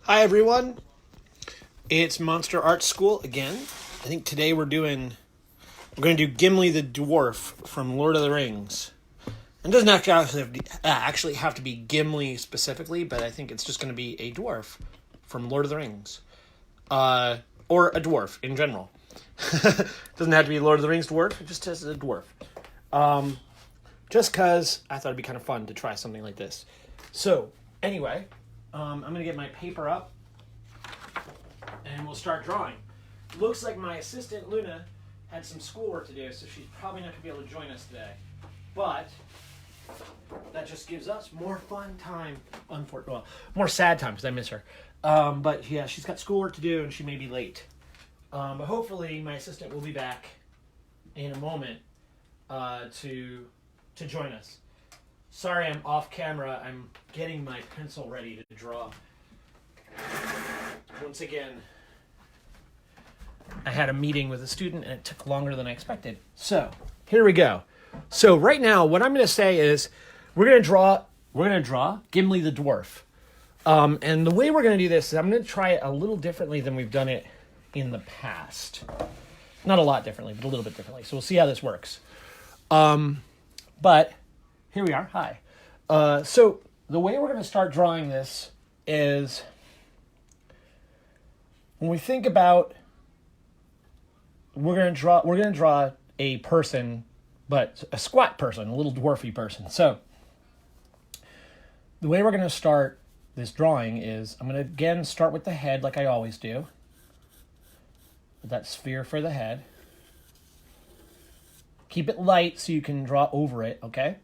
Hi everyone, it's Monster Art School again. I think today we're going to do Gimli the dwarf from Lord of the Rings. It doesn't actually have to be Gimli specifically, but I think it's just going to be a dwarf from Lord of the Rings, or a dwarf in general. Doesn't have to be Lord of the Rings dwarf; it just has a dwarf. Just because I thought it'd be kind of fun to try something like this. So anyway. I'm going to get my paper up, and we'll start drawing. Looks like my assistant, Luna, had some schoolwork to do, so she's probably not going to be able to join us today. But that just gives us more fun time, more sad time, because I miss her. But yeah, she's got schoolwork to do, and she may be late. But hopefully my assistant will be back in a moment to join us. Sorry I'm off camera. I'm getting my pencil ready to draw. Once again, I had a meeting with a student and it took longer than I expected. So, here we go. So right now, what I'm going to say is we're going to draw Gimli the dwarf. And the way we're going to do this is I'm going to try it a little differently than we've done it in the past. Not a lot differently, but a little bit differently. So we'll see how this works. But here we are. Hi. So the way we're going to start drawing this is when we think about we're going to draw a person, but a squat person, a little dwarfy person. So the way we're going to start this drawing is I'm going to again start with the head like I always do. With that sphere for the head. Keep it light so you can draw over it, okay?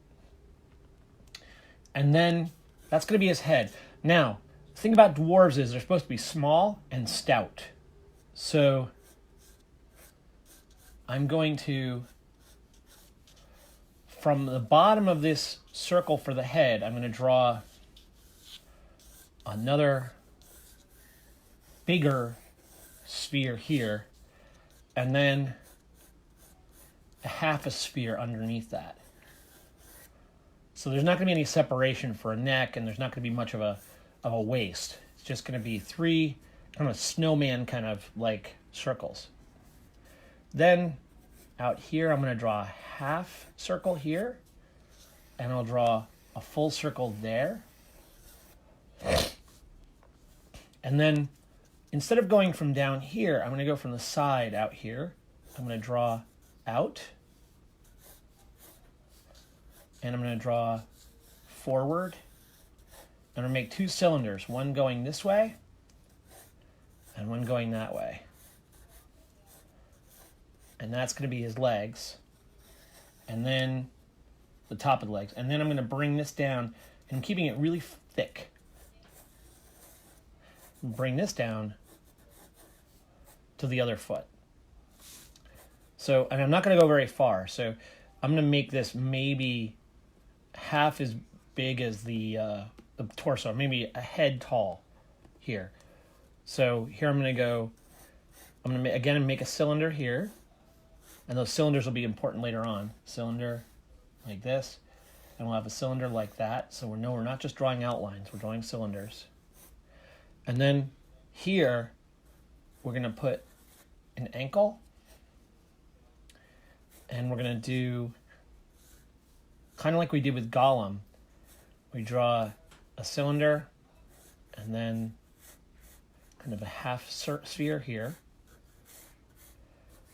And then that's going to be his head. Now, the thing about dwarves is they're supposed to be small and stout. So I'm going to, from the bottom of this circle for the head, I'm going to draw another bigger sphere here, and then a half a sphere underneath that. So there's not going to be any separation for a neck, and there's not going to be much of a waist. It's just going to be three kind of snowman kind of like circles. Then out here, I'm going to draw a half circle here, and I'll draw a full circle there. And then instead of going from down here, I'm going to go from the side out here. I'm going to draw out. And I'm going to draw forward. I'm going to make two cylinders, one going this way and one going that way. And that's going to be his legs. And then the top of the legs. And then I'm going to bring this down, and I'm keeping it really thick. Bring this down to the other foot. So, and I'm not going to go very far. So I'm going to make this maybe half as big as the torso, maybe a head tall here. So here I'm going to again make a cylinder here, and those cylinders will be important later on. Cylinder like this, and we'll have a cylinder like that. So we're not just drawing outlines, we're drawing cylinders. And then here we're going to put an ankle, and we're going to do kind of like we did with Gollum. We draw a cylinder and then kind of a half sphere here.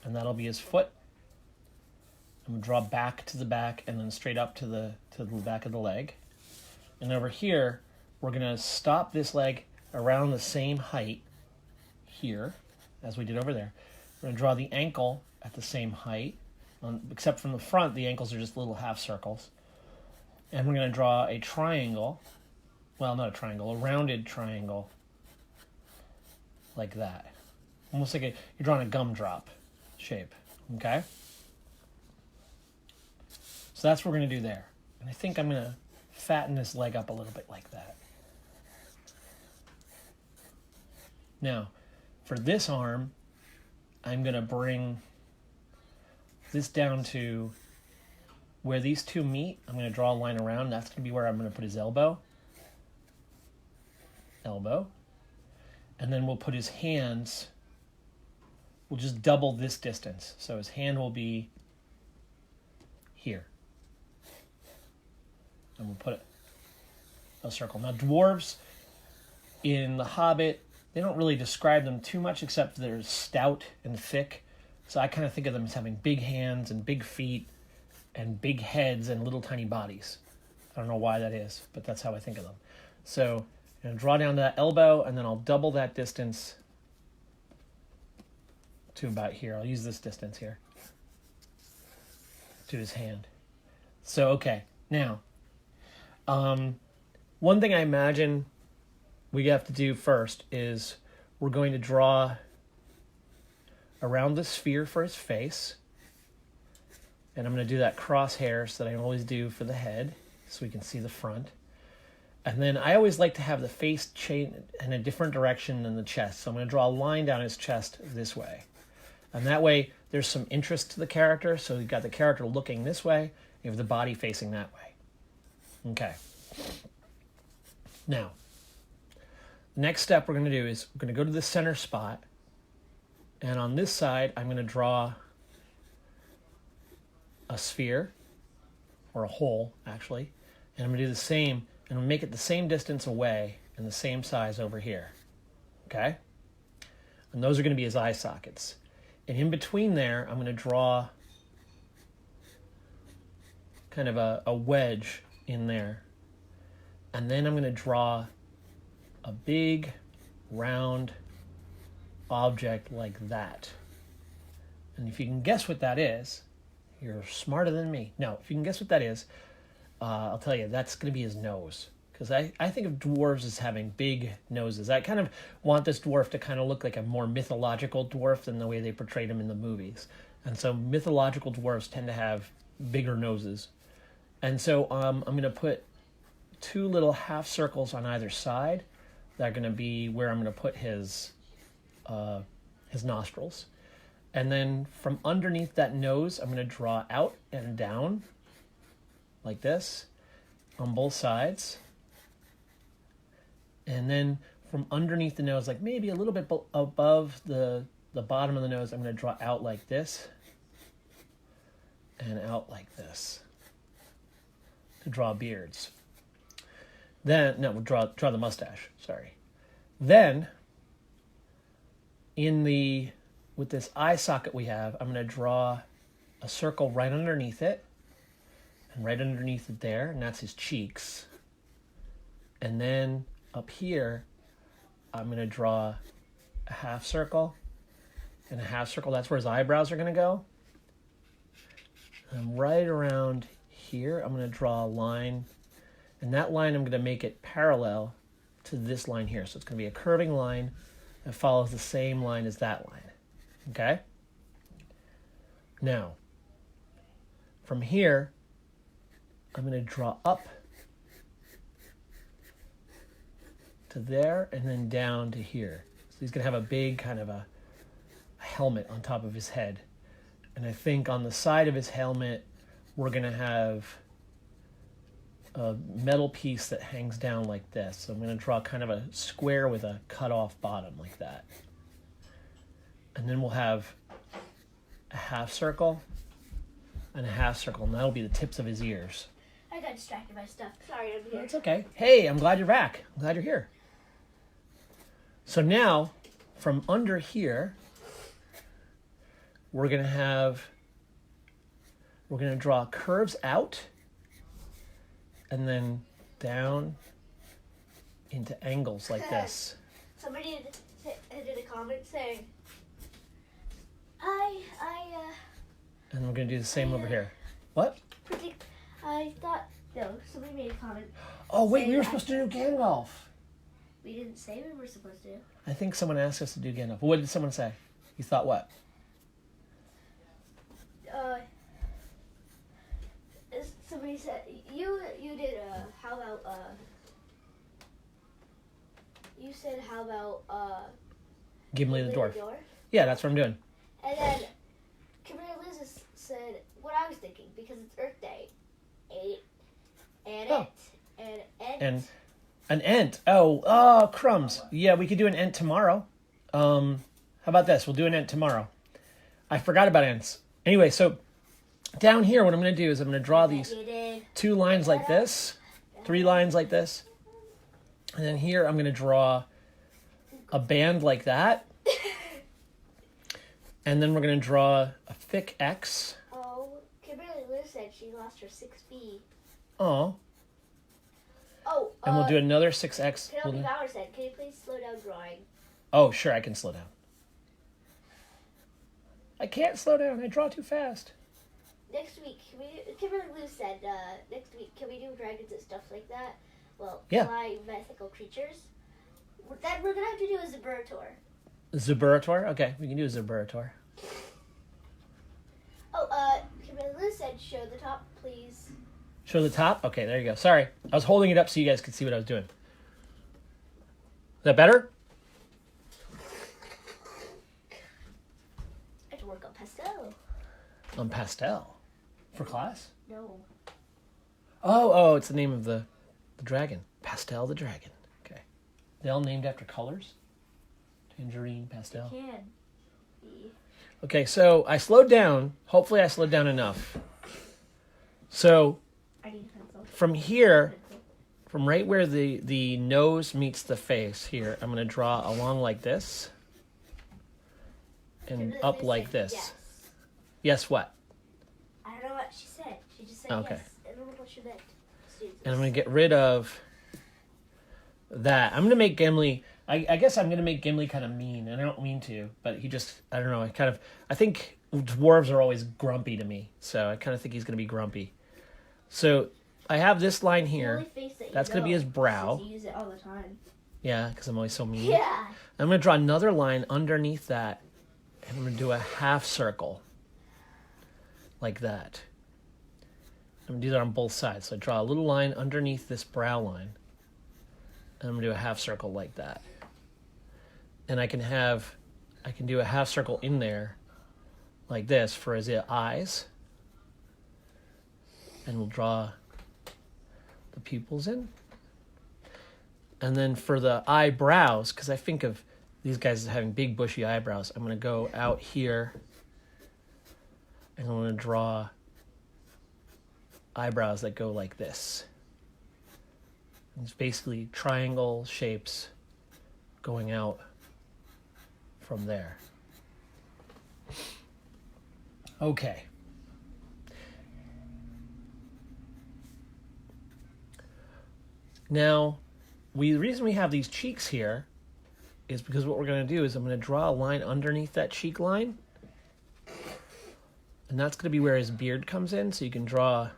And that'll be his foot. And we'll draw back to the back and then straight up to the back of the leg. And over here, we're going to stop this leg around the same height here as we did over there. We're going to draw the ankle at the same height. Except from the front, the ankles are just little half circles. And we're going to draw a triangle. Well, not a triangle, a rounded triangle. Like that. Almost like you're drawing a gumdrop shape. Okay? So that's what we're going to do there. And I think I'm going to fatten this leg up a little bit like that. Now, for this arm, I'm going to bring this down to where these two meet. I'm going to draw a line around. That's going to be where I'm going to put his elbow. And then we'll put his hands, we'll just double this distance. So his hand will be here. And we'll put a circle. Now dwarves in The Hobbit, they don't really describe them too much except they're stout and thick. So I kind of think of them as having big hands and big feet and big heads and little tiny bodies. I don't know why that is, but that's how I think of them. So I'm going to draw down to that elbow, and then I'll double that distance to about here. I'll use this distance here to his hand. So, okay, now, one thing I imagine we have to do first is we're going to draw around the sphere for his face. And I'm going to do that crosshairs that I always do for the head so we can see the front. And then I always like to have the face chain in a different direction than the chest. So I'm going to draw a line down his chest this way. And that way there's some interest to the character. So you've got the character looking this way. You have the body facing that way. Okay. Now, the next step we're going to do is we're going to go to the center spot. And on this side, I'm going to draw a sphere, or a hole, actually. And I'm going to do the same, and make it the same distance away and the same size over here. Okay? And those are going to be his eye sockets. And in between there, I'm going to draw kind of a wedge in there. And then I'm going to draw a big, round object like that. And if you can guess what that is, you're smarter than me. No, if you can guess what that is, I'll tell you, that's going to be his nose. Because I think of dwarves as having big noses. I kind of want this dwarf to kind of look like a more mythological dwarf than the way they portrayed him in the movies. And so mythological dwarves tend to have bigger noses. And so I'm going to put two little half circles on either side. That are going to be where I'm going to put his nostrils. And then from underneath that nose, I'm going to draw out and down like this on both sides. And then from underneath the nose, like maybe a little bit above the bottom of the nose, I'm going to draw out like this and out like this to draw beards. Then, no, we'll draw the mustache, sorry. Then, with this eye socket we have, I'm going to draw a circle right underneath it, and right underneath it there, and that's his cheeks. And then up here, I'm going to draw a half circle, and a half circle, that's where his eyebrows are going to go. And right around here, I'm going to draw a line, and that line I'm going to make it parallel to this line here. So it's going to be a curving line that follows the same line as that line. Okay? Now, from here, I'm going to draw up to there and then down to here. So he's going to have a big kind of a helmet on top of his head. And I think on the side of his helmet, we're going to have a metal piece that hangs down like this. So I'm going to draw kind of a square with a cut off bottom like that. And then we'll have a half circle and a half circle, and that'll be the tips of his ears. I got distracted by stuff. Sorry, I'm here. It's okay. Hey, I'm glad you're back. I'm glad you're here. So now, from under here, we're going to draw curves out and then down into angles like this. Somebody did a comment saying, And we're going to do the same over here. What? Somebody made a comment. Oh, wait, we were supposed to do Gandalf. We didn't say we were supposed to. I think someone asked us to do Gandalf. What did someone say? You thought what? Somebody said, you did, how about, you said, how about, Gimli the dwarf. Yeah, that's what I'm doing. And then Kimberly Liz said what I was thinking, because it's Earth Day. And An ent. Oh, crumbs. Yeah, we could do an ent tomorrow. How about this? We'll do an ent tomorrow. I forgot about ents. Anyway, so down here, what I'm going to do is I'm going to draw these 2 lines like this, 3 lines like this. And then here, I'm going to draw a band like that. And then we're going to draw a thick X. Oh, Kimberly Liz said she lost her 6B. Oh. Oh, And we'll do another 6X. Penelope Bauer said, can you please slow down drawing? Oh, sure, I can slow down. I can't slow down. I draw too fast. Next week, Kimberly Lou said, next week, can we do dragons and stuff like that? Well, Yeah. flying mythical creatures. Then we're going to have to do a Zuburator. Zuburator? Okay, we can do a Zuburator. Oh, Kimberly Lou said, show the top, please. Show the top? Okay, there you go. Sorry. I was holding it up so you guys could see what I was doing. Is that better? I have to work on pastel. On pastel. For class? No. Oh, it's the name of the dragon. Pastel the dragon. Okay. They all named after colors? Tangerine, pastel. Can be. Okay, so I slowed down. Hopefully I slowed down enough. So I need a pencil. from here, from right where the nose meets the face here, I'm going to draw along like this. And Kimberly up Lou like said this. Yes. Yes, what? I don't know what she said. She just said Okay. yes. I don't know what she meant. And I'm going to get rid of that. I'm going to make Gimli... I guess I'm going to make Gimli kind of mean, and I don't mean to, but he just... I don't know. I think dwarves are always grumpy to me, so I kind of think he's going to be grumpy. So I have this line here. That's going to be his brow. You use it all the time. Yeah, because I'm always so mean. Yeah. I'm going to draw another line underneath that, and I'm going to do a half circle. Like that. I'm going to do that on both sides. So I draw a little line underneath this brow line. And I'm going to do a half circle like that. And I can do a half circle in there like this for his eyes. And we'll draw the pupils in. And then for the eyebrows, because I think of these guys as having big bushy eyebrows, I'm going to go out here and I'm going to draw eyebrows that go like this. It's basically triangle shapes going out from there. Okay. Now, the reason we have these cheeks here is because what we're going to do is I'm going to draw a line underneath that cheek line. And that's going to be where his beard comes in, so you can draw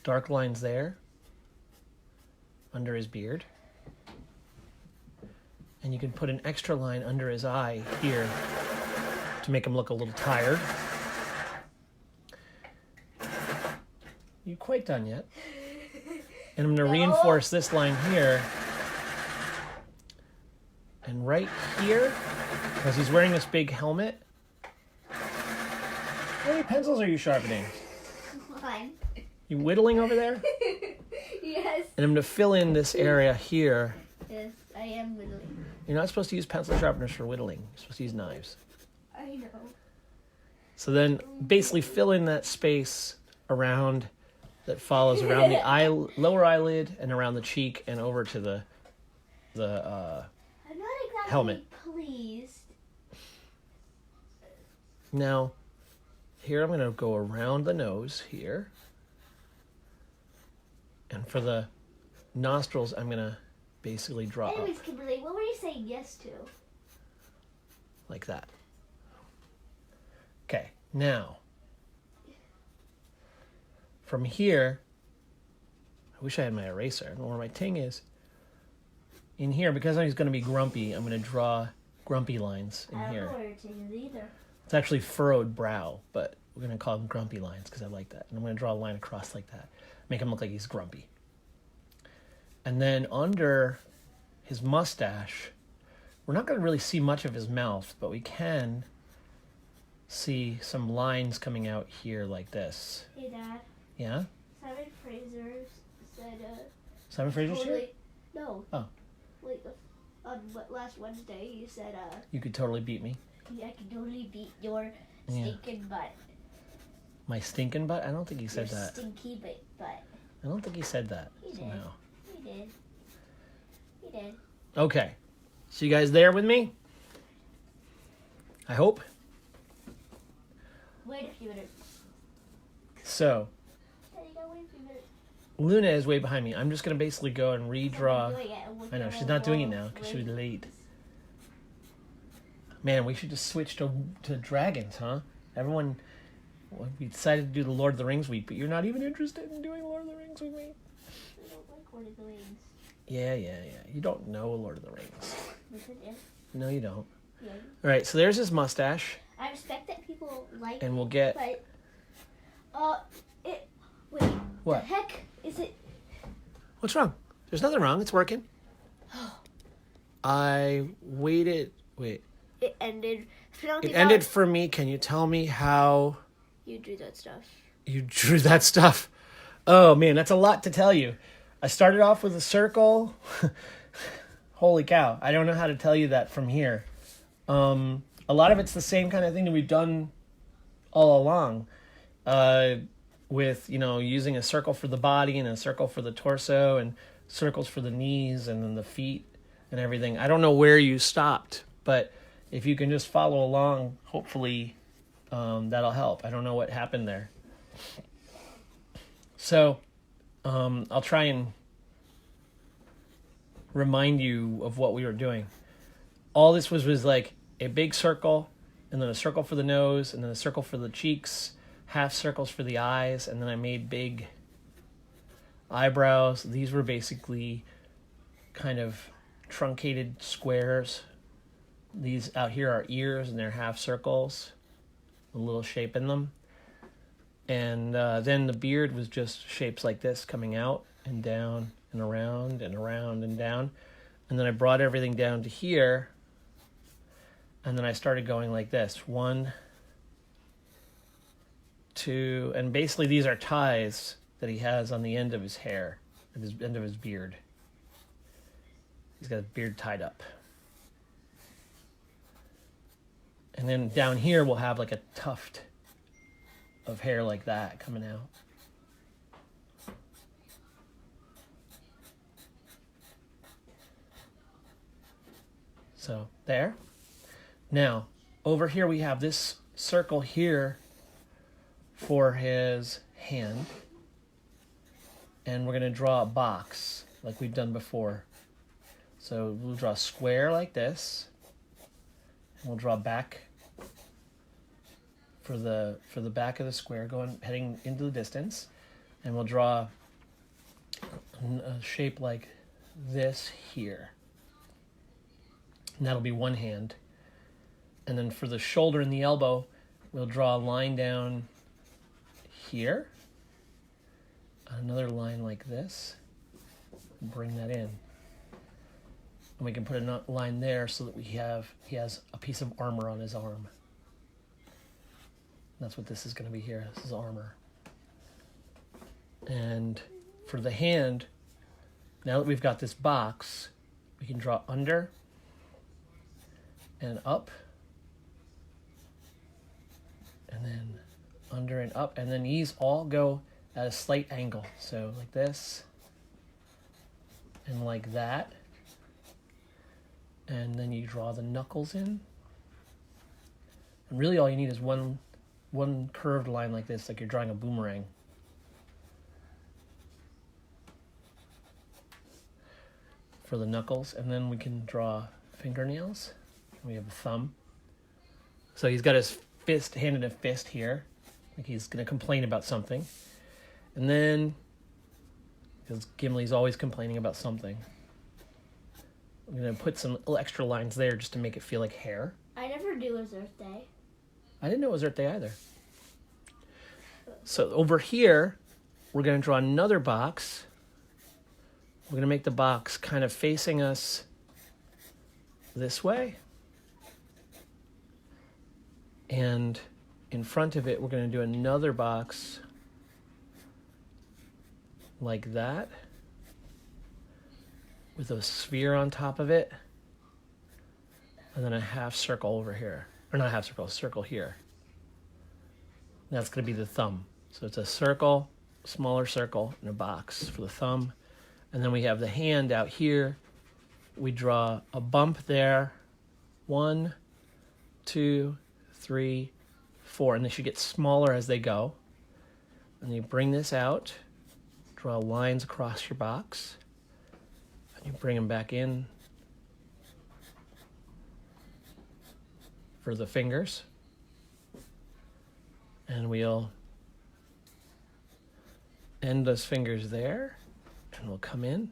dark lines there under his beard. And you can put an extra line under his eye here to make him look a little tired. You quite done yet? And I'm going to reinforce this line here. And right here, because he's wearing this big helmet. How many pencils are you sharpening? One. You whittling over there? Yes. And I'm going to fill in this area here. Yes, I am whittling. You're not supposed to use pencil sharpeners for whittling. You're supposed to use knives. I know. So then basically fill in that space around that follows around the lower eyelid and around the cheek and over to the I'm not exactly helmet. pleased. Now, here I'm going to go around the nose here. And for the nostrils, I'm going to basically draw Anyways, up Kimberly, what were you saying yes to? like that. Okay, now, from here, I wish I had my eraser. I don't know where my ting is. In here, because he's going to be grumpy, I'm going to draw grumpy lines in I don't here. know where your ting is either. It's actually furrowed brow, but we're going to call them grumpy lines because I like that. And I'm going to draw a line across like that. Make him look like he's grumpy. And then under his mustache, we're not going to really see much of his mouth, but we can see some lines coming out here like this. Hey, Dad. Yeah? Simon Fraser said, Simon Fraser's here? No. Oh. Like, on last Wednesday, you said, You could totally beat me. I can totally beat your stinking butt. My stinking butt? I don't think he said Your that. Stinky butt. I don't think he said that. He did. No. He did. He did. Okay. So you guys there with me? I hope. Wait a few minutes. So, Daddy, go wait a few minutes. Luna is way behind me. I'm just going to basically go and redraw. Doing it. I know, she's not doing it now because she was late. Man, we should just switch to dragons, huh? Everyone, we decided to do the Lord of the Rings week, but you're not even interested in doing Lord of the Rings with me? I don't like Lord of the Rings. Yeah. You don't know Lord of the Rings. Yes, I do. No, you don't. Yeah. All right, so there's his mustache. I respect that people like And we'll it, get... but, wait. What? The heck is it? What's wrong? There's nothing wrong. It's working. I waited... Wait. It ended. It ended for me. Can you tell me how You drew that stuff. you drew that stuff? Oh, man, that's a lot to tell you. I started off with a circle. Holy cow. I don't know how to tell you that from here. A lot of it's the same kind of thing that we've done all along. With, using a circle for the body and a circle for the torso and circles for the knees and then the feet and everything. I don't know where you stopped, but if you can just follow along, hopefully that'll help. I don't know what happened there. So I'll try and remind you of what we were doing. All this was like a big circle, and then a circle for the nose, and then a circle for the cheeks, half circles for the eyes, and then I made big eyebrows. These were basically kind of truncated squares. These out here are ears, and they're half circles, a little shape in them. And then the beard was just shapes like this, coming out and down and around and around and down. And then I brought everything down to here, and then I started going like this. 1, 2, and basically these are ties that he has on the end of his hair, at the end of his beard. He's got his beard tied up. And then down here we'll have like a tuft of hair like that coming out. So there. Now, over here we have this circle here for his hand. And we're going to draw a box like we've done before. So we'll draw a square like this. And we'll draw back for the back of the square heading into the distance. And we'll draw a shape like this here. And that'll be one hand. And then for the shoulder and the elbow, we'll draw a line down here. Another line like this. Bring that in. And we can put a line there so that he has a piece of armor on his arm. That's what this is going to be here. This is armor. And for the hand, now that we've got this box, we can draw under and up, and then under and up, and then these all go at a slight angle. So like this, and like that, and then you draw the knuckles in. And really all you need is one curved line like this, like you're drawing a boomerang. For the knuckles, and then we can draw fingernails. We have a thumb. So he's got his hand in a fist here, like he's going to complain about something. And then, because Gimli's always complaining about something, I'm going to put some little extra lines there just to make it feel like hair. I never do his Earth Day. I didn't know it was Earth Day either. So over here, we're going to draw another box. We're going to make the box kind of facing us this way. And in front of it, we're going to do another box like that, with a sphere on top of it. And then a half circle over here. Or not a half circle, a circle here. That's going to be the thumb. So it's a circle, smaller circle, and a box for the thumb. And then we have the hand out here. We draw a bump there. 1, 2, 3, 4. And they should get smaller as they go. And you bring this out. Draw lines across your box. And you bring them back in for the fingers. And we'll end those fingers there. And we'll come in.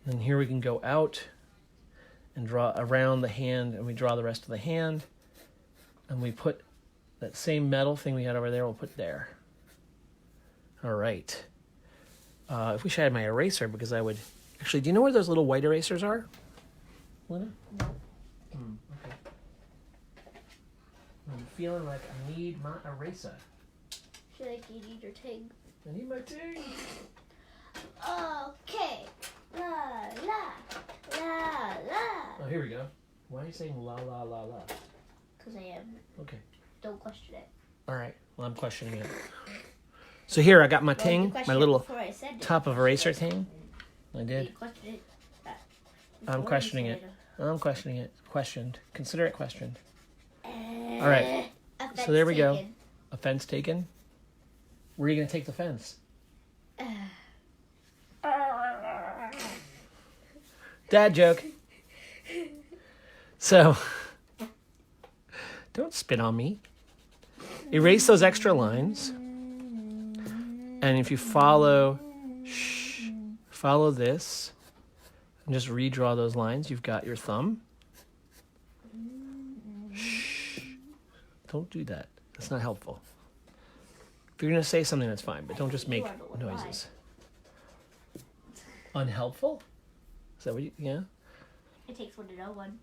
Then here we can go out and draw around the hand, and we draw the rest of the hand. And we put that same metal thing we had over there, we'll put there. All right. I wish I had my eraser because I would... Actually, do you know where those little white erasers are? Luna? No. Okay. I'm feeling like I need my eraser. I feel like you need your ting. I need my ting. Okay. La la la la. Oh, here we go. Why are you saying la la la la? Because I am. Okay. Don't question it. All right. Well, I'm questioning it. So here I got my ting, You my questioned it little before I said it. top of eraser ting. I You did. questioned it. I'm before you questioning said it. I'm questioning it. Questioned. Consider it questioned. All right. So there we go. taken. A fence taken. Where are you going to take the fence? Dad joke. So, don't spit on me. Erase those extra lines. And if you follow this, and just redraw those lines, you've got your thumb. Don't do that. That's not helpful. If you're going to say something, that's fine, but don't just make noises. Unhelpful? Is that what you... Yeah? It takes one to know one.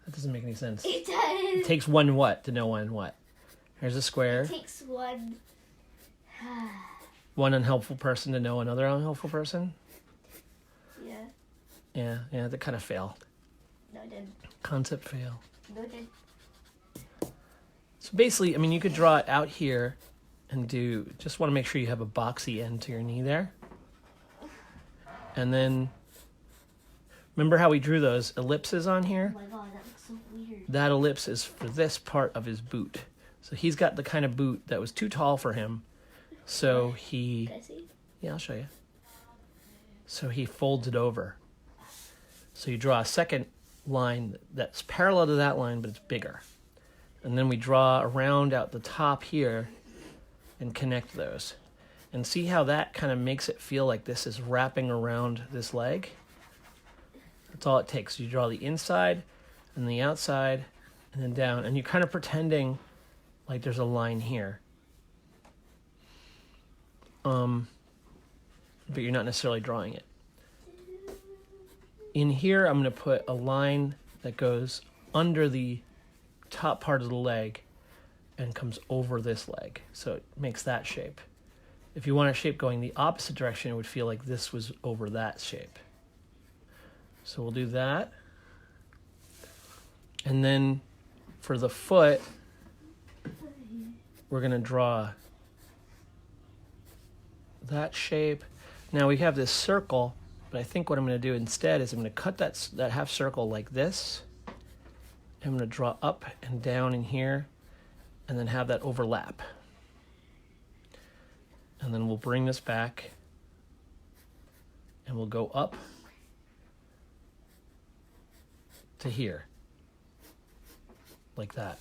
That doesn't make any sense. It does. It takes one what to know one what? Here's a square. It takes one. One unhelpful person to know another unhelpful person. Yeah. Yeah, that kind of failed. No, it didn't. Concept fail. No, it didn't. So basically, I mean, you could draw it out here and do, just want to make sure you have a boxy end to your knee there. And then, remember how we drew those ellipses on here? Oh my god, that looks so weird. That ellipse is for this part of his boot. So he's got the kind of boot that was too tall for him. So he... Can I see? Yeah, I'll show you. So he folds it over. So you draw a second line that's parallel to that line, but it's bigger. And then we draw around out the top here and connect those. And see how that kind of makes it feel like this is wrapping around this leg? That's all it takes. You draw the inside and the outside and then down. And you're kind of pretending like there's a line here. But you're not necessarily drawing it. In here, I'm going to put a line that goes under the top part of the leg and comes over this leg. So it makes that shape. If you want a shape going the opposite direction, it would feel like this was over that shape. So we'll do that. And then for the foot, we're going to draw that shape. Now we have this circle, but I think what I'm going to do instead is I'm going to cut that half circle like this. I'm going to draw up and down in here and then have that overlap. And then we'll bring this back and we'll go up to here, like that.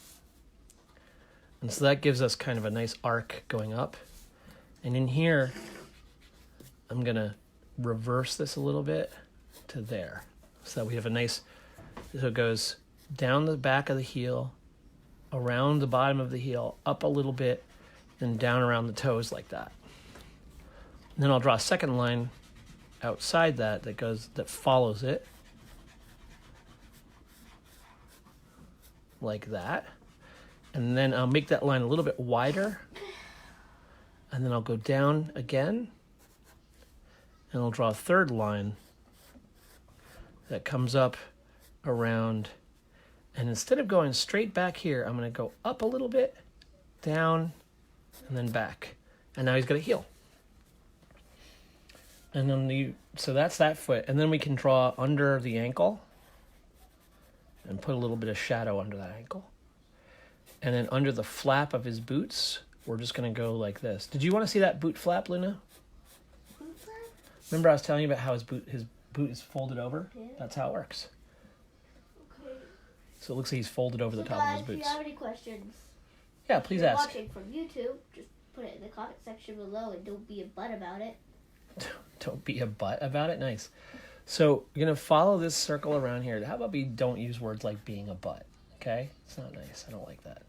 And so that gives us kind of a nice arc going up. And in here, I'm going to reverse this a little bit to there. So that we have a nice, so it goes down the back of the heel, around the bottom of the heel, up a little bit, then down around the toes like that. And then I'll draw a second line outside that follows it. Like that. And then I'll make that line a little bit wider. And then I'll go down again. And I'll draw a third line that comes up around. And instead of going straight back here, I'm going to go up a little bit, down, and then back. And now he's going to heel. And then so that's that foot. And then we can draw under the ankle and put a little bit of shadow under that ankle. And then under the flap of his boots, we're just going to go like this. Did you want to see that boot flap, Luna? Boot flap? Remember I was telling you about how his boot is folded over? Yeah. That's how it works. Okay. So it looks like he's folded over the top of his If you boots. have any questions, Yeah, please if you're ask. watching from YouTube, just put it in the comment section below and don't be a butt about it. Don't be a butt about it. Nice. So you're going to follow this circle around here. How about we don't use words like being a butt? Okay? It's not nice. I don't like that.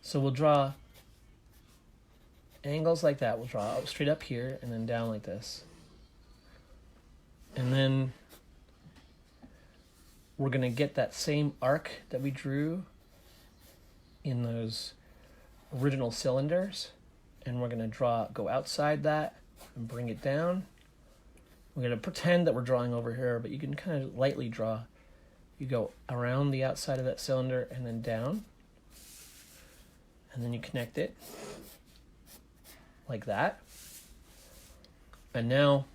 So we'll draw angles like that. We'll draw straight up here and then down like this. And then we're going to get that same arc that we drew in those original cylinders. And we're going to go outside that and bring it down. We're going to pretend that we're drawing over here, but you can kind of lightly draw. You go around the outside of that cylinder and then down. And then you connect it like that. And now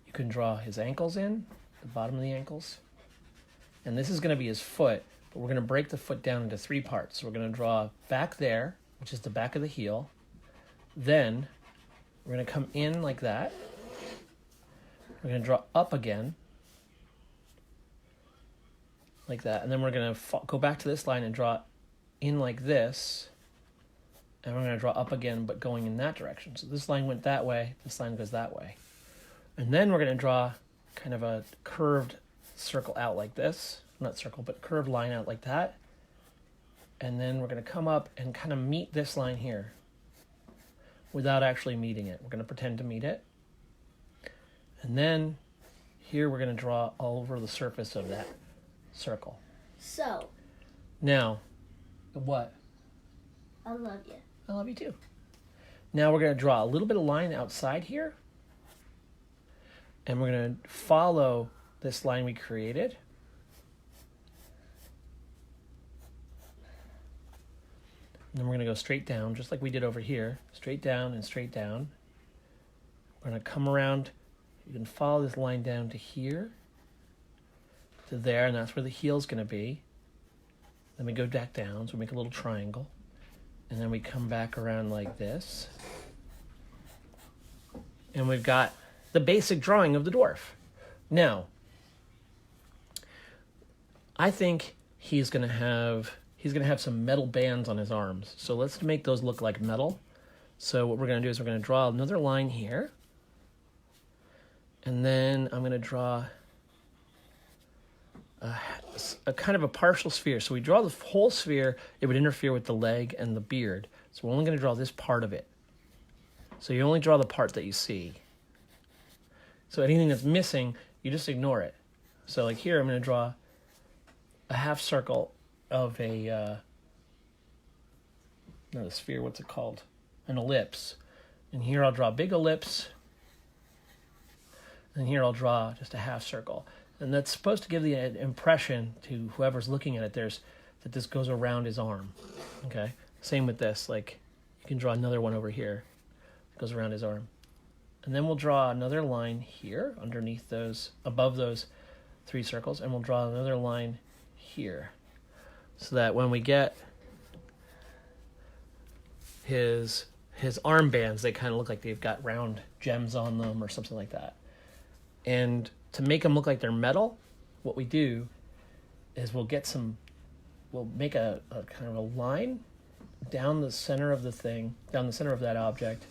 you can draw his ankles in, the bottom of the ankles. And this is going to be his foot, but we're going to break the foot down into 3 parts. So we're going to draw back there, which is the back of the heel. Then we're going to come in like that. We're going to draw up again, like that. And then we're going to go back to this line and draw in like this. And we're going to draw up again, but going in that direction. So this line went that way, this line goes that way. And then we're going to draw kind of a curved circle out like this. Not circle, but curved line out like that. And then we're going to come up and kind of meet this line here without actually meeting it. We're going to pretend to meet it. And then here we're going to draw all over the surface of that circle. So, Now, what? I love you. I love you too. Now we're going to draw a little bit of line outside here. And we're going to follow this line we created. And then we're going to go straight down, just like we did over here. Straight down and straight down. We're going to come around. You can follow this line down to here, to there, and that's where the heel's going to be. Then we go back down, so we make a little triangle. And then we come back around like this. And we've got the basic drawing of the dwarf. Now, I think he's going to have some metal bands on his arms. So let's make those look like metal. So what we're going to do is we're going to draw another line here. And then I'm going to draw a kind of a partial sphere. So we draw the whole sphere, it would interfere with the leg and the beard. So we're only going to draw this part of it. So you only draw the part that you see. So anything that's missing, you just ignore it. So like here, I'm going to draw a half circle of not a sphere, what's it called? An ellipse. And here I'll draw a big ellipse. And here I'll draw just a half circle. And that's supposed to give the impression to whoever's looking at it that this goes around his arm. Okay? Same with this. Like, you can draw another one over here. It goes around his arm. And then we'll draw another line here underneath those, above those 3 circles. And we'll draw another line here. So that when we get his armbands, they kind of look like they've got round gems on them or something like that. And to make them look like they're metal, what we do is we'll make a kind of a line down the center of the thing, down the center of that object,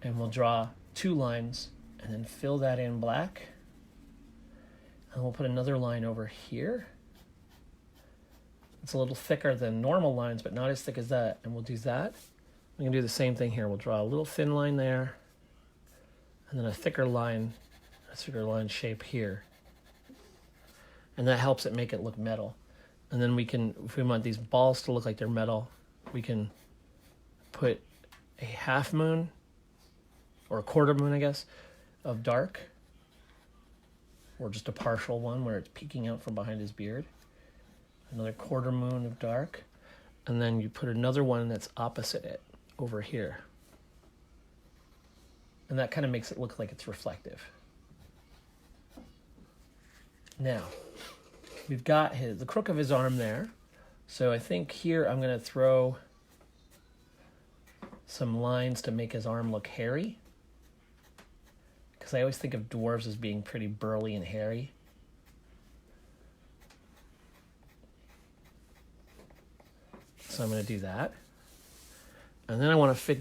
and we'll draw 2 lines and then fill that in black. And we'll put another line over here. It's a little thicker than normal lines, but not as thick as that. And we'll do that. We can do the same thing here. We'll draw a little thin line there, and then a thicker line shape here. And that helps it make it look metal. And then we can, if we want these balls to look like they're metal, we can put a half moon, or a quarter moon, I guess, of dark, or just a partial one where it's peeking out from behind his beard. Another quarter moon of dark, and then you put another one that's opposite it over here. And that kind of makes it look like it's reflective. Now, we've got the crook of his arm there. So I think here I'm going to throw some lines to make his arm look hairy. Because I always think of dwarves as being pretty burly and hairy. So I'm going to do that. And then I want to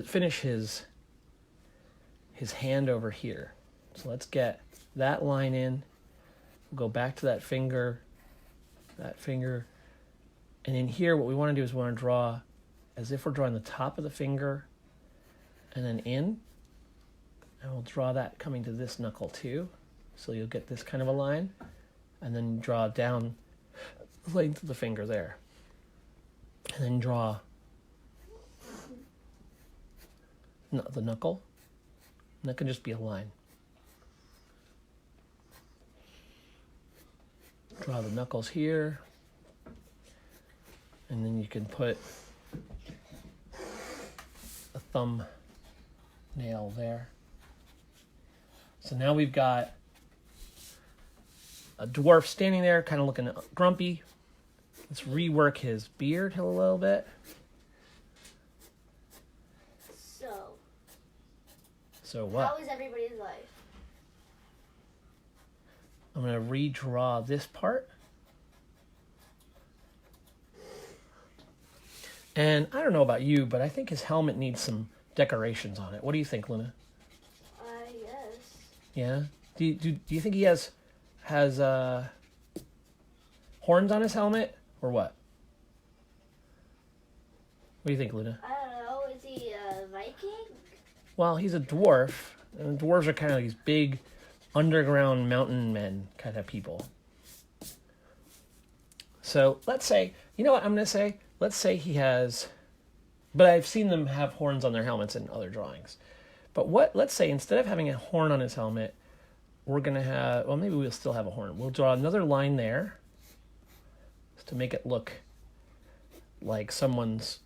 finish his hand over here. So let's get that line in. We'll go back to that finger. And in here, what we want to do is we want to draw as if we're drawing the top of the finger and then in. And we'll draw that coming to this knuckle too. So you'll get this kind of a line. And then draw down the length of the finger there. And then draw the knuckle. And that can just be a line. Draw the knuckles here. And then you can put a thumb nail there. So now we've got a dwarf standing there, kind of looking grumpy. Let's rework his beard a little bit. So what? How is everybody's life? I'm going to redraw this part. And I don't know about you, but I think his helmet needs some decorations on it. What do you think, Luna? Yes. Yeah? Do you think he has horns on his helmet, or what? What do you think, Luna? I don't know. Is he a Viking? Well, he's a dwarf, and dwarves are kind of these big underground mountain men kind of people. So let's say, you know what I'm going to say? Let's say he has, but I've seen them have horns on their helmets in other drawings. But let's say instead of having a horn on his helmet, we're going to have, well, maybe we'll still have a horn. We'll draw another line there to make it look like someone's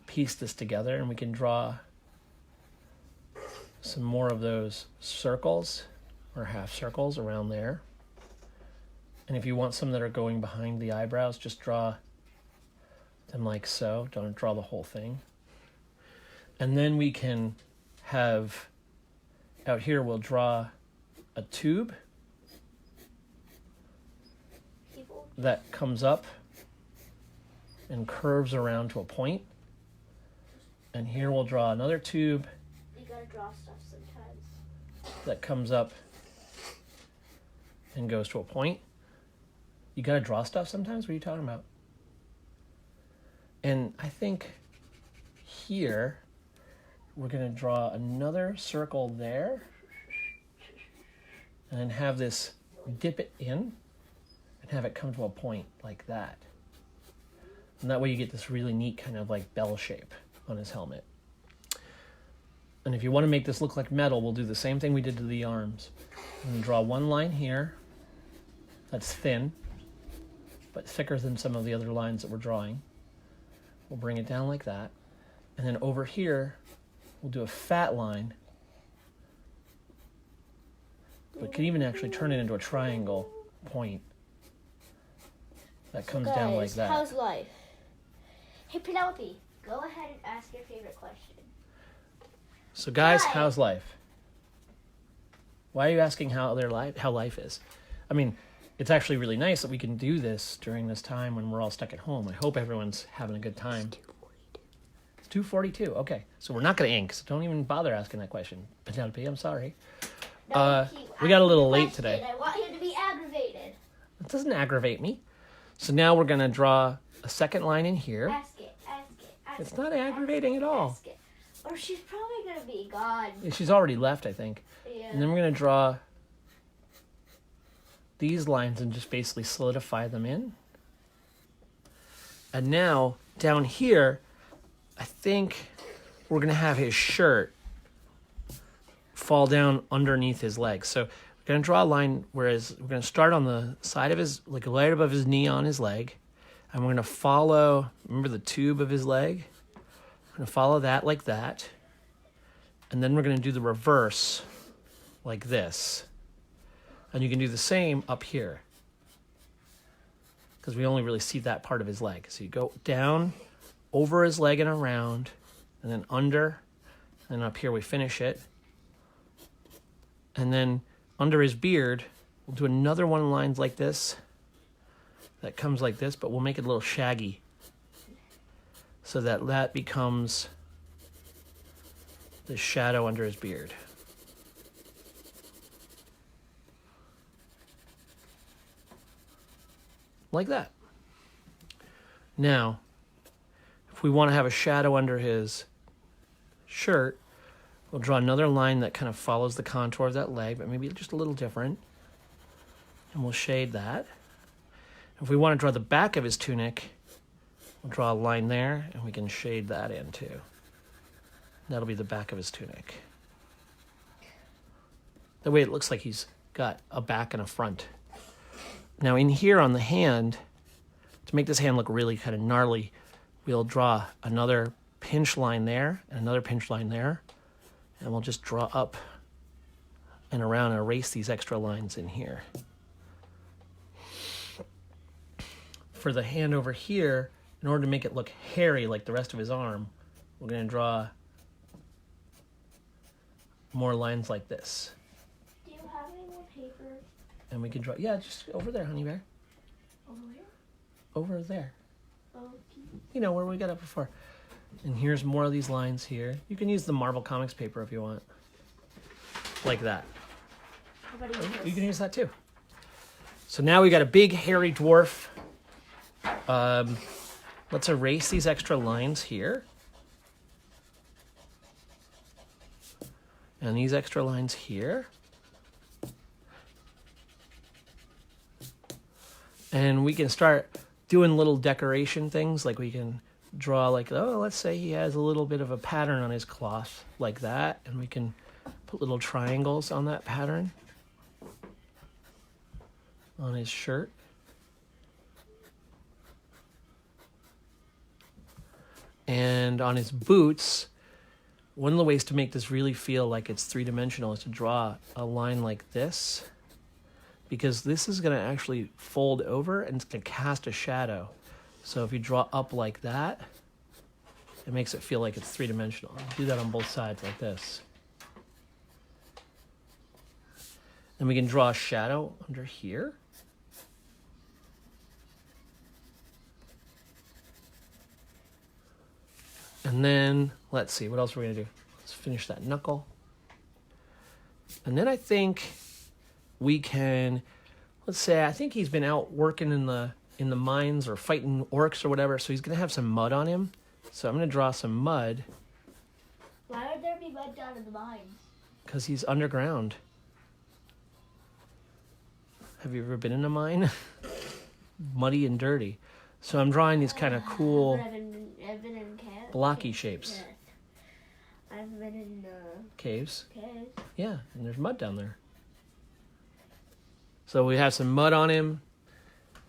pieced this together, and we can draw some more of those circles or half circles around there. And if you want some that are going behind the eyebrows, just draw them like so. Don't draw the whole thing. And then we can have, out here we'll draw a tube that comes up and curves around to a point. And here we'll draw another tube. You gotta draw stuff sometimes. That comes up and goes to a point. You gotta draw stuff sometimes? What are you talking about? And I think here we're gonna draw another circle there and then have this dip it in and have it come to a point like that. And that way you get this really neat kind of like bell shape on his helmet. And if you want to make this look like metal, we'll do the same thing we did to the arms. And draw one line here that's thin, but thicker than some of the other lines that we're drawing. We'll bring it down like that. And then over here, we'll do a fat line. But can even actually turn it into a triangle point that comes down like that. How's life? Hey, Penelope, go ahead and ask your favorite question. So guys, Hi. how's life? Why are you asking how life is? I mean, it's actually really nice that we can do this during this time when we're all stuck at home. I hope everyone's having a good time. It's 2:42. Okay, so we're not going to ink, so don't even bother asking that question. Penelope, I'm sorry. No, We got a little the late question. today. I want him to be aggravated. It doesn't aggravate me. So now we're going to draw a second line in here. Ask it. It's not aggravating at all. Ask it. Or she's probably going to be gone. She's already left, I think. Yeah. And then we're going to draw these lines and just basically solidify them in. And now, down here, I think we're going to have his shirt fall down underneath his legs. So we're going to draw a line, whereas we're going to start on the side of his, like right above his knee on his leg. And we're going to follow, remember the tube of his leg? We're going to follow that like that. And then we're going to do the reverse like this. And you can do the same up here, because we only really see that part of his leg. So you go down, over his leg and around, and then under, and up here we finish it. And then under his beard, we'll do another one lines like this. That comes like this, but we'll make it a little shaggy, so that that becomes the shadow under his beard. Like that. Now, if we want to have a shadow under his shirt, we'll draw another line that kind of follows the contour of that leg, but maybe just a little different. And we'll shade that. If we want to draw the back of his tunic, we'll draw a line there, and we can shade that in too. That'll be the back of his tunic. That way it looks like he's got a back and a front. Now in here on the hand, to make this hand look really kind of gnarly, we'll draw another pinch line there and another pinch line there. And we'll just draw up and around and erase these extra lines in here. For the hand over here, in order to make it look hairy like the rest of his arm, we're going to draw more lines like this. Do you have any more paper? And we can draw, yeah, just over there, honey bear. Over here? Over there. Okay. You know, where we got it before. And here's more of these lines here. You can use the Marvel Comics paper if you want. Like that. How about You can use that too. So now we got a big hairy dwarf. Let's erase these extra lines here. And these extra lines here. And we can start doing little decoration things, like we can draw like, oh, let's say he has a little bit of a pattern on his cloth like that, and we can put little triangles on that pattern on his shirt. And on his boots, one of the ways to make this really feel like it's three-dimensional is to draw a line like this, because this is going to actually fold over and it's going to cast a shadow. So if you draw up like that, it makes it feel like it's three-dimensional. Do that on both sides like this. Then we can draw a shadow under here. And then, let's see, what else are we going to do? Let's finish that knuckle. And then I think we can, let's say, I think he's been out working in the mines or fighting orcs or whatever, so he's going to have some mud on him. So I'm going to draw some mud. Why would there be mud down in the mines? Because he's underground. Have you ever been in a mine? Muddy and dirty. So I'm drawing these kind of cool I've been in caves. blocky shapes. Yeah. I've been in Caves. caves. Yeah, and there's mud down there. So we have some mud on him.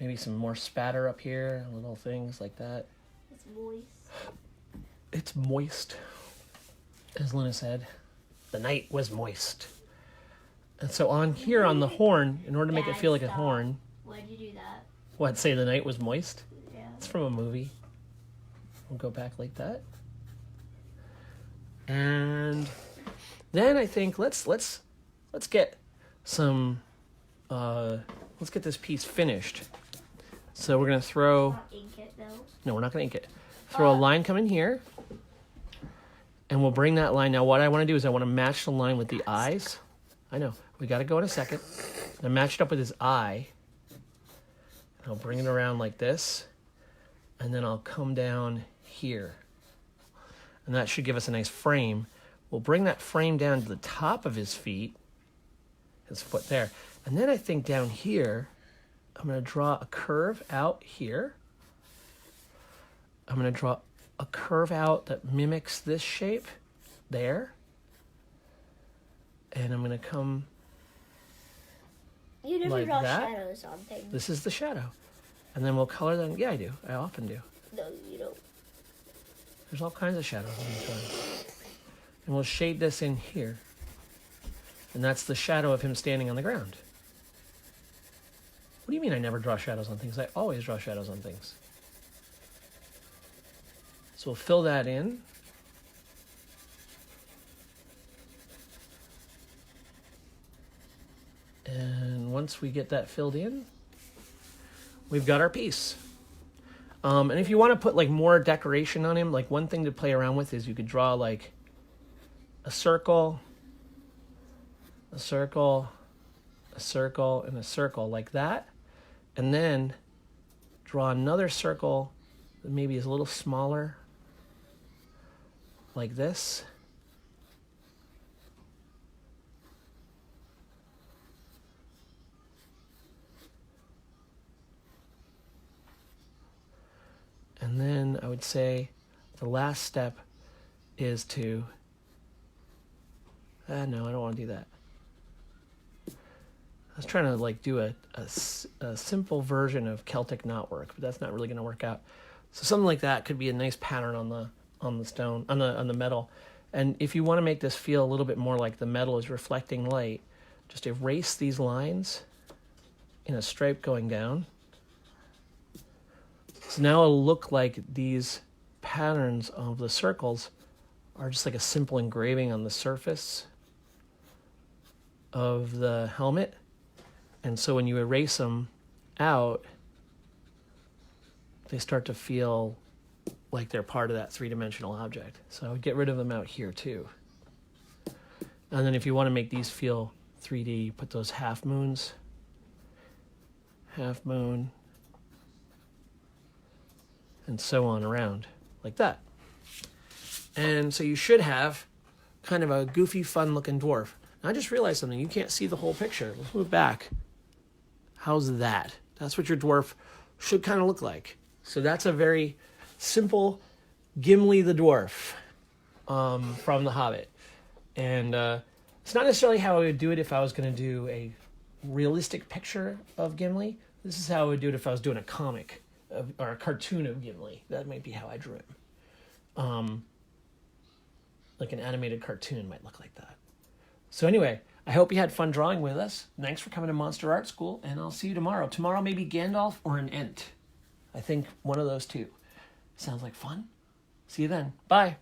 Maybe some more spatter up here, little things like that. It's moist. It's moist, as Luna said. The night was moist. And so on here on the horn, in order to make it feel like a horn. Why'd you do that? What, say the night was moist? Yeah. It's from a movie. We'll go back like that. And then I think let's get some let's get this piece finished. So we're gonna throw. Not ink it though. No, we're not gonna ink it. Throw a line coming here, and we'll bring that line. Now, what I want to do is I want to match the line with the eyes. I know we got to go in a second. I match it up with his eye. I'll bring it around like this, and then I'll come down here. And that should give us a nice frame. We'll bring that frame down to the top of his feet, his foot there. And then I think down here, I'm going to draw a curve out here. I'm going to draw a curve out that mimics this shape there. And I'm going to come You never like draw that. shadows on things. This is the shadow. And then we'll color them. Yeah, I do. I often do. No, you don't. There's all kinds of shadows on the drawing. And we'll shade this in here. And that's the shadow of him standing on the ground. What do you mean I never draw shadows on things? I always draw shadows on things. So we'll fill that in. And once we get that filled in, we've got our piece. And if you want to put like more decoration on him, like one thing to play around with is you could draw like a circle, a circle, a circle, and a circle like that. And then draw another circle that maybe is a little smaller, like this. And then I would say the last step is to, no, I don't want to do that. I was trying to like do a simple version of Celtic knotwork, but that's not really going to work out. So something like that could be a nice pattern on the stone, on the metal. And if you want to make this feel a little bit more like the metal is reflecting light, just erase these lines in a stripe going down. So now it'll look like these patterns of the circles are just like a simple engraving on the surface of the helmet. And so when you erase them out, they start to feel like they're part of that three-dimensional object. So I would get rid of them out here too. And then if you want to make these feel 3D, put those half moons, half moon, and so on around, like that. And so you should have kind of a goofy, fun-looking dwarf. Now I just realized something. You can't see the whole picture. Let's move back. How's that? That's what your dwarf should kind of look like. So that's a very simple Gimli the dwarf from The Hobbit. And it's not necessarily how I would do it if I was going to do a realistic picture of Gimli. This is how I would do it if I was doing a comic or a cartoon of Gimli. That might be how I drew him. Like an animated cartoon might look like that. So anyway, I hope you had fun drawing with us. Thanks for coming to Monster Art School, and I'll see you tomorrow. Tomorrow maybe Gandalf or an Ent. I think one of those two. Sounds like fun. See you then. Bye.